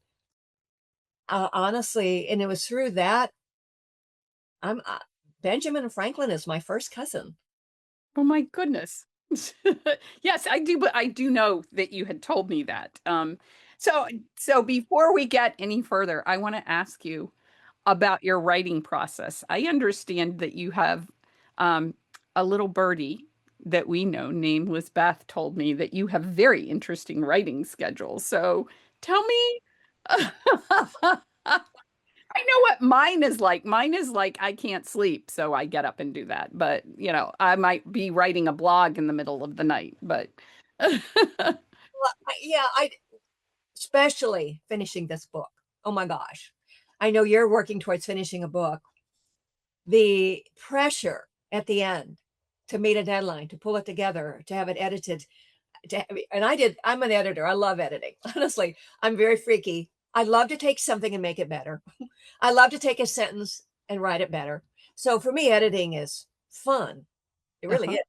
Honestly, and it was through that. I'm Benjamin Franklin is my first cousin. Oh my goodness. Yes, I do, but I do know that you had told me that. So before we get any further, I want to ask you about your writing process. I understand that you have um, a little birdie that we know named Lisbeth told me that you have very interesting writing schedules. So tell me, I know what mine is like. Mine is like I can't sleep, so I get up and do that. But, I might be writing a blog in the middle of the night, but Well, yeah, I especially finishing this book. Oh my gosh. I know you're working towards finishing a book. The pressure at the end to meet a deadline, to pull it together, to have it edited, and I'm an editor. I love editing. Honestly, I'm very freaky. I love to take something and make it better. I love to take a sentence and write it better. So for me, editing is fun. It really uh-huh. is.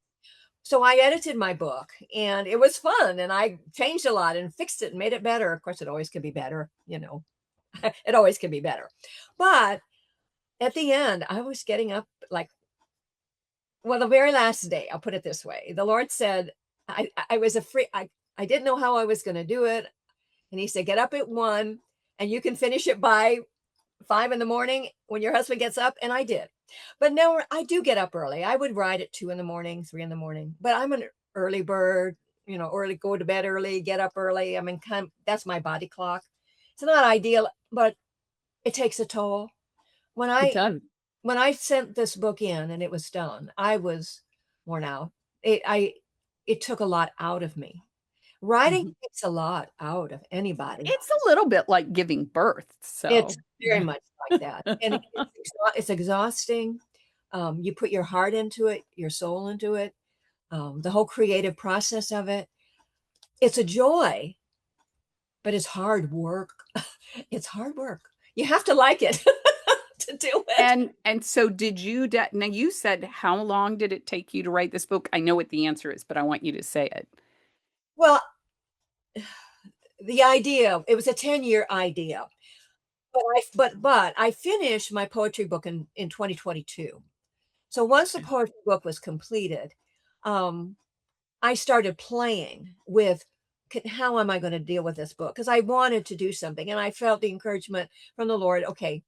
So I edited my book, and it was fun, and I changed a lot and fixed it and made it better. Of course, it always could be better, it always can be better. But at the end, I was getting up like, well, the very last day, I'll put it this way. The Lord said, I was afraid. I didn't know how I was going to do it. And he said, get up at 1 and you can finish it by 5 in the morning when your husband gets up. And I did. But now I do get up early. I would ride at 2 in the morning, 3 in the morning, but I'm an early bird, early, go to bed early, get up early. I mean, that's my body clock. It's not ideal, but it takes a toll. When It I does. when I sent this book in and it was done, I was worn out. It took a lot out of me. Writing Mhm. takes a lot out of anybody. It's a little bit like giving birth. It's So, very much like that, and it's exhausting. You put your heart into it, your soul into it, the whole creative process of it. It's a joy, but it's hard work. It's hard work. You have to like it to do it. and so did you now you said how long did it take you to write this book? I know what the answer is, but I want you to say it. Well, the idea, it was a 10-year idea. But I finished my poetry book in 2022. So once the poetry book was completed, um, I started playing with how am I going to deal with this book? Because I wanted to do something, and I felt the encouragement from the Lord. Okay,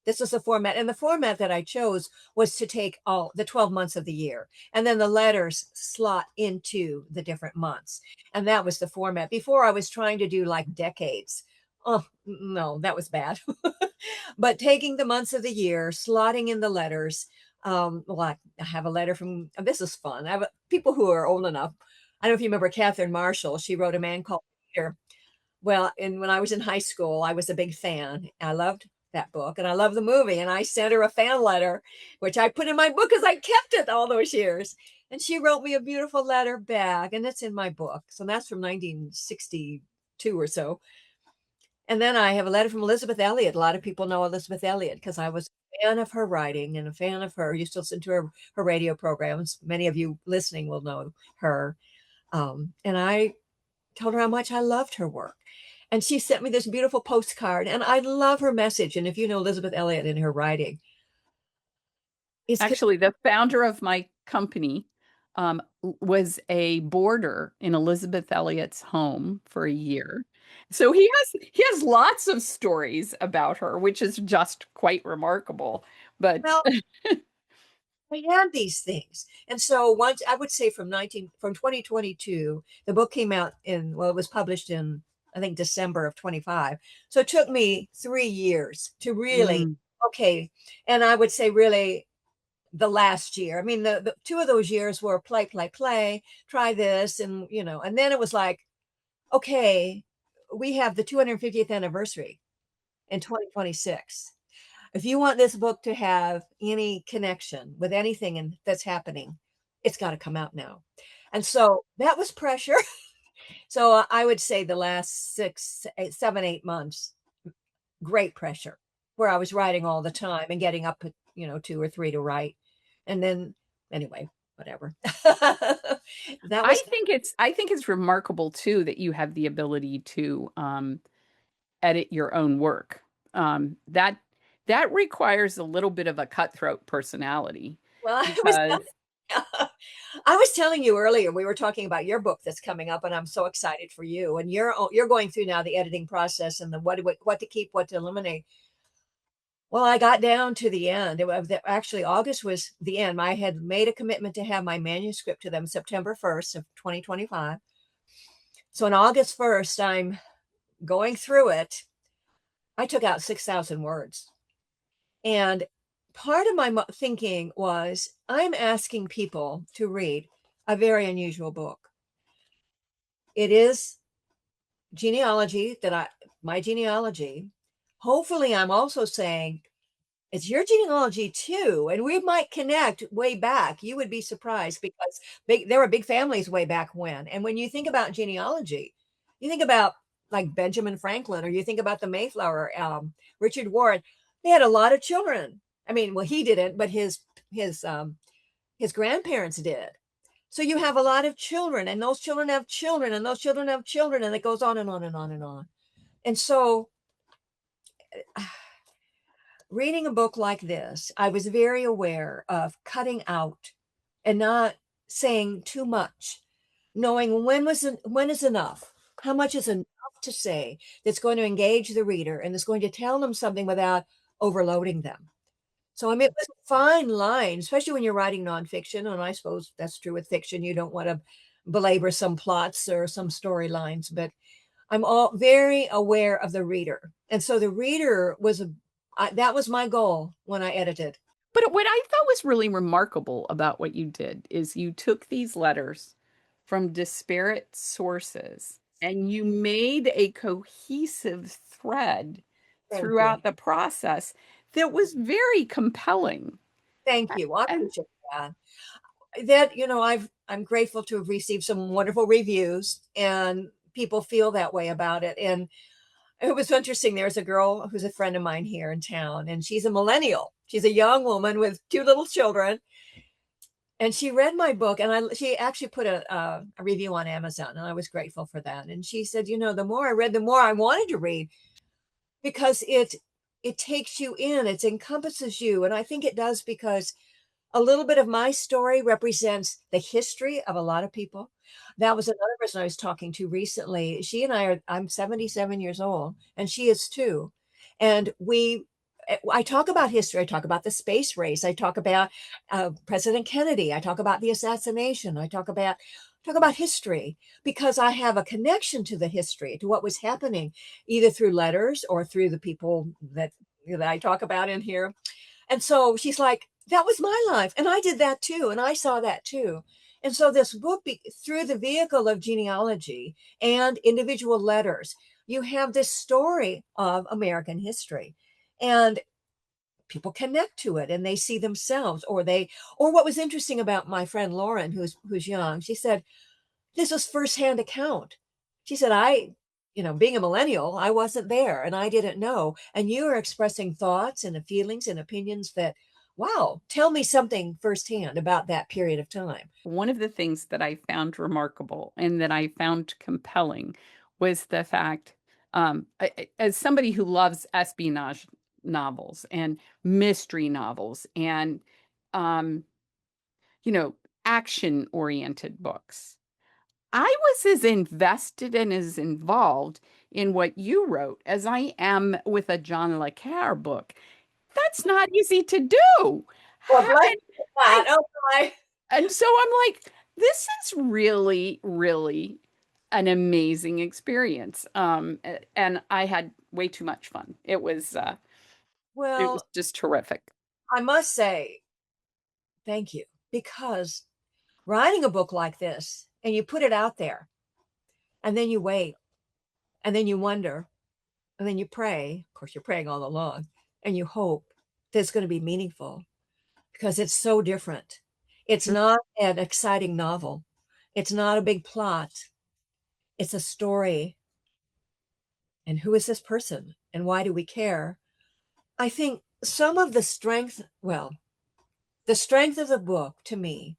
this is the format, and the format that I chose was to take all the 12 months of the year, and then the letters slot into the different months, and that was the format. Before I was trying to do like decades. Oh no, that was bad. But taking the months of the year, slotting in the letters. Well, I have a letter from, this is fun. I have people who are old enough. I don't know if you remember Catherine Marshall. She wrote A Man Called Peter. Well, and when I was in high school, I was a big fan. I loved that book and I love the movie. And I sent her a fan letter, which I put in my book because I kept it all those years. And she wrote me a beautiful letter back, and it's in my book. So that's from 1962 or so. And then I have a letter from Elizabeth Elliot. A lot of people know Elizabeth Elliot because I was a fan of her writing and a fan of her. Used to listen to her radio programs. Many of you listening will know her. And I told her how much I loved her work. And she sent me this beautiful postcard, and I love her message. And if you know Elizabeth Elliot in her writing, it's Actually, the founder of my company was a boarder in Elizabeth Elliot's home for a year. So he has lots of stories about her, which is just quite remarkable. But well, I had these things. And so once I would say from 2022, the book came out in, well, it was published in I think December of 25. So it took me 3 years to really, Mm. okay. And I would say really the last year. I mean, the two of those years were play, play, play, try this. And, and then it was like, okay, we have the 250th anniversary in 2026. If you want this book to have any connection with anything that's happening, it's got to come out now. And so that was pressure. So I would say the last 6, 8, 7, 8 months, great pressure, where I was writing all the time and getting up at 2 or 3 to write. And then anyway, whatever. That was I think it's remarkable too that you have the ability to edit your own work. That that requires a little bit of a cutthroat personality well, I was because I was telling you earlier, we were talking about your book that's coming up, and I'm so excited for you. And you're going through now the editing process and the what to keep, what to eliminate. Well, I got down to the end. Actually, August was the end. I had made a commitment to have my manuscript to them September 1st of 2025. So on August 1st, I'm going through it. I took out 6,000 words. And part of my thinking was I'm asking people to read a very unusual book. It is genealogy my genealogy. Hopefully, I'm also saying it's your genealogy too, and we might connect way back. You would be surprised because there were big families way back when. And when you think about genealogy, you think about like Benjamin Franklin, or you think about the Mayflower, Richard Warren. They had a lot of children. I mean, well, he didn't, but his grandparents did. So you have a lot of children, and those children have children, and those children have children, and it goes on and on and on and on. And so reading a book like this, I was very aware of cutting out and not saying too much, knowing when is enough, how much is enough to say that's going to engage the reader and is going to tell them something without overloading them. So I mean, it was a fine line, especially when you're writing nonfiction, and I suppose that's true with fiction. You don't want to belabor some plots or some storylines, but I'm all very aware of the reader. And so the reader that was my goal when I edited. but what I thought was really remarkable about what you did is you took these letters from disparate sources and you made a cohesive thread Thank you. throughout the process that was very compelling. Thank you. I And appreciate that. I'm grateful to have received some wonderful reviews, and people feel that way about it. And it was interesting. There's a girl who's a friend of mine here in town, and she's a millennial. She's a young woman with 2 little children, and she read my book, and she actually put a review on Amazon, and I was grateful for that. And she said, the more I read, the more I wanted to read, because it takes you in, it encompasses you. And I think it does, because a little bit of my story represents the history of a lot of people. That was another person I was talking to recently. I'm 77 years old, and she is too. And I talk about history. I talk about the space race. I talk about President Kennedy. I talk about the assassination. I talk about history, because I have a connection to the history, to what was happening, either through letters or through the people that I talk about in here. And so she's like, that was my life. And I did that too. And I saw that too. And so this book, through the vehicle of genealogy and individual letters, you have this story of American history. And people connect to it, and they see themselves, or what was interesting about my friend Lauren, who's young, she said, this was firsthand account. She said, being a millennial, I wasn't there and I didn't know. And you are expressing thoughts and feelings and opinions that, wow, tell me something firsthand about that period of time. one of the things that I found remarkable and that I found compelling was the fact, as somebody who loves espionage novels and mystery novels and, um, you know, action oriented books, I was as invested and as involved in what you wrote as I am with a John Le Carre book. That's not easy to do. Well, How, bless and you for I that. Oh my. and so I'm like, this is really, really. an amazing experience. And I had way too much fun. It was Well, just terrific. I must say thank you, because writing a book like this and you put it out there and then you wait and then you wonder and then you pray. Of course, you're praying all along and you hope that it's going to be meaningful because it's so different. It's not an exciting novel. It's not a big plot. It's a story. And who is this person? And why do we care? I think some of the strength, well, the strength of the book to me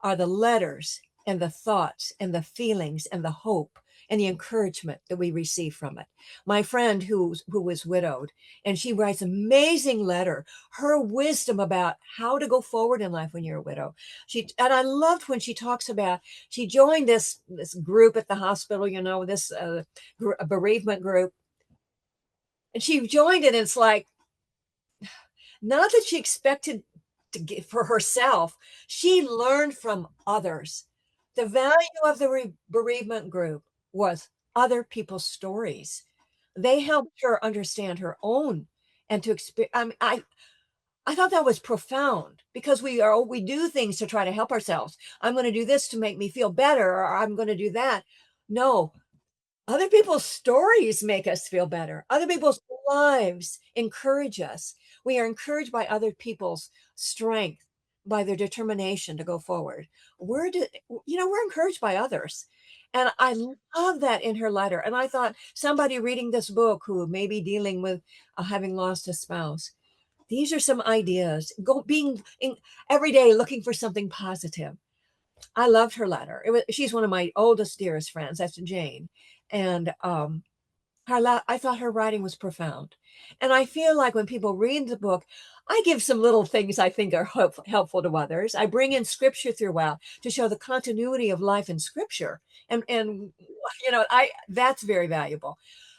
are the letters and the thoughts and the feelings and the hope and the encouragement that we receive from it. My friend who was widowed, and she writes amazing letter, her wisdom about how to go forward in life when you're a widow. And I loved when she talks about she joined this group at the hospital, this bereavement group, and she joined it. And it's like, not that she expected to get for herself, she learned from others. The value of the bereavement group was other people's stories. They helped her understand her own and to experience. I thought that was profound because we do things to try to help ourselves. I'm going to do this to make me feel better, or I'm going to do that. No, other people's stories make us feel better. Other people's lives encourage us. We are encouraged by other people's strength, by their determination to go forward. We're encouraged by others. And I love that in her letter. And I thought somebody reading this book who may be dealing with having lost a spouse, these are some ideas. Being in, every day looking for something positive. I loved her letter. She's one of my oldest, dearest friends. That's Jane. And I thought her writing was profound. And I feel like when people read the book, I give some little things I think are helpful to others. I bring in scripture throughout to show the continuity of life in scripture. And I that's very valuable.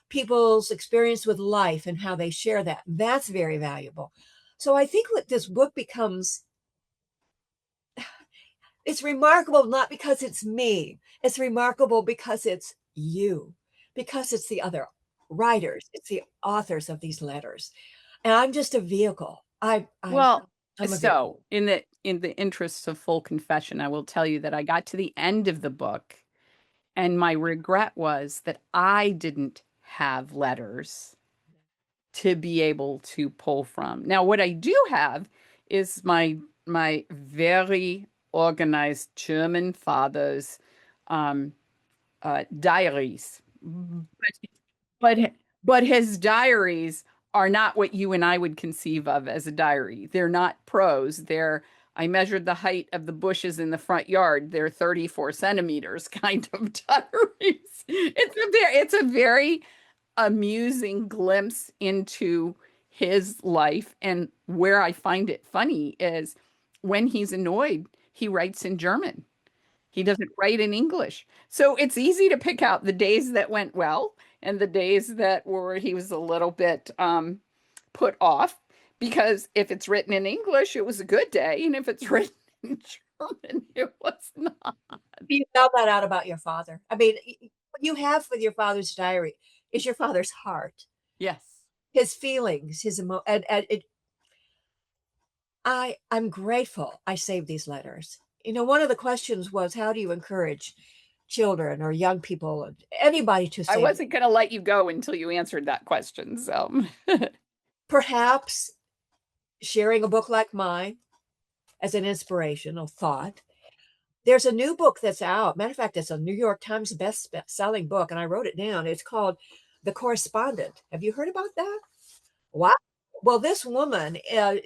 People's experience with life and how they share that. That's very valuable. So I think what this book becomes, it's remarkable not because it's me. It's remarkable because it's you, because it's the other writers, it's the authors of these letters. And I'm just a vehicle. Well, I'm a vehicle. so in the interests of full confession, I will tell you that I got to the end of the book and my regret was that I didn't have letters to be able to pull from. Now, what I do have is my very organized German father's um, diaries, but but his diaries are not what you and I would conceive of as a diary. They're not prose. They're I measured the height of the bushes in the front yard. They're 34 centimeters kind of diaries. It's a very amusing glimpse into his life. And where I find it funny is when he's annoyed, he writes in German. He doesn't write in English. So it's easy to pick out the days that went well and the days that were he was a little bit put off. Because if it's written in English, it was a good day. And if it's written in German, it was not. You found that out about your father. I mean, what you have with your father's diary is your father's heart, Yes. his feelings, his and I'm grateful I saved these letters. One of the questions was, how do you encourage children or young people, anybody to I save? wasn't going to let you go until you answered that question. So, Perhaps sharing a book like mine as an inspirational thought. There's a new book that's out. Matter of fact, it's a New York Times best-selling book, and I wrote it down. It's called The Correspondent. Have you heard about that? Wow. Well, this woman, her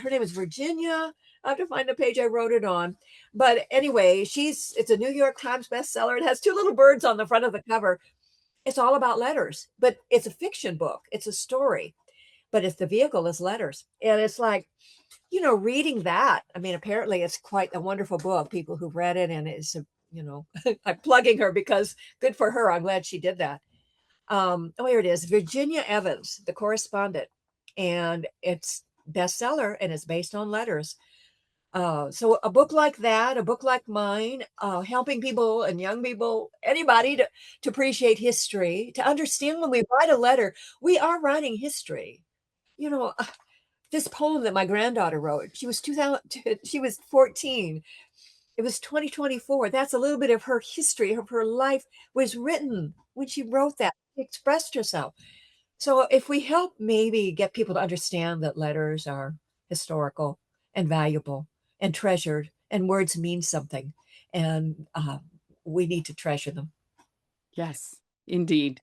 name is Virginia. I have to find the page I wrote it on. But anyway, it's a New York Times bestseller. It has two little birds on the front of the cover. It's all about letters, but it's a fiction book. It's a story, but the vehicle is letters. And it's like, reading that. I mean, apparently it's quite a wonderful book. People who've read it, and I'm plugging her because good for her. I'm glad she did that. Here it is, Virginia Evans, The Correspondent, and it's bestseller and it's based on letters. So a book like that, a book like mine, helping people and young people, anybody to appreciate history, to understand when we write a letter, we are writing history. You know, this poem that my granddaughter wrote, she was 2000, she was 14. It was 2024. That's a little bit of her history of her life was written when she wrote that. She expressed herself. So if we help maybe get people to understand that letters are historical and valuable and treasured, and words mean something, and we need to treasure them. Yes, indeed.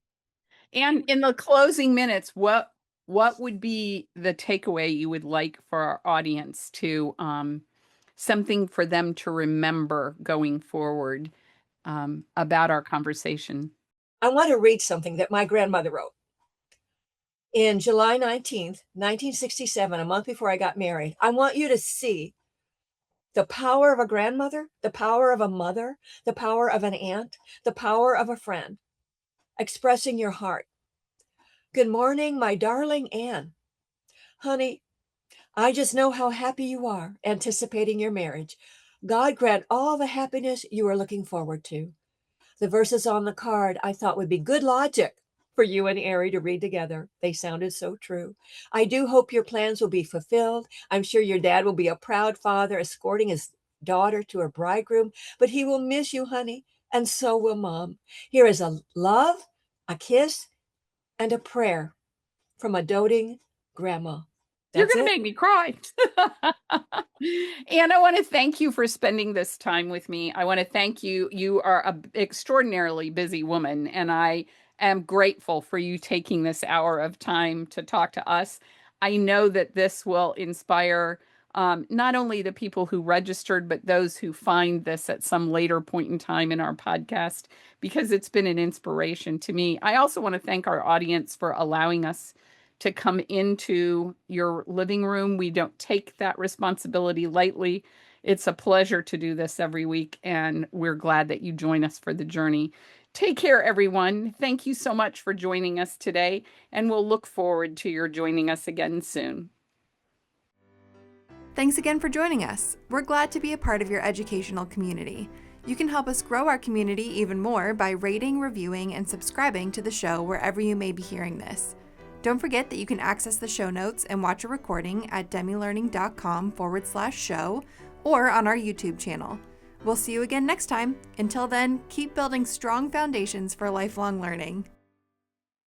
And in the closing minutes, what would be the takeaway you would like for our audience to something for them to remember going forward about our conversation? I want to read something that my grandmother wrote. In July 19th, 1967, a month before I got married. I want you to see the power of a grandmother, the power of a mother, the power of an aunt, the power of a friend, expressing your heart. Good morning, my darling Ann. Honey, I just know how happy you are anticipating your marriage. God grant all the happiness you are looking forward to. The verses on the card I thought would be good logic for you and Ari to read together. They sounded so true. I do hope your plans will be fulfilled. I'm sure your dad will be a proud father escorting his daughter to her bridegroom, but he will miss you, honey, and so will Mom. Here is a love, a kiss, and a prayer from a doting grandma. You're That's going to it. make me cry. And I want to thank you for spending this time with me. I want to thank you. You are an extraordinarily busy woman, and I am grateful for you taking this hour of time to talk to us. I know that this will inspire not only the people who registered, but those who find this at some later point in time in our podcast, because it's been an inspiration to me. I also want to thank our audience for allowing us to come into your living room. We don't take that responsibility lightly. It's a pleasure to do this every week, and we're glad that you join us for the journey. Take care, everyone. Thank you so much for joining us today, and we'll look forward to your joining us again soon. Thanks again for joining us. We're glad to be a part of your educational community. You can help us grow our community even more by rating, reviewing, and subscribing to the show wherever you may be hearing this. Don't forget that you can access the show notes and watch a recording at demilearning.com/show or on our YouTube channel. We'll see you again next time. Until then, keep building strong foundations for lifelong learning.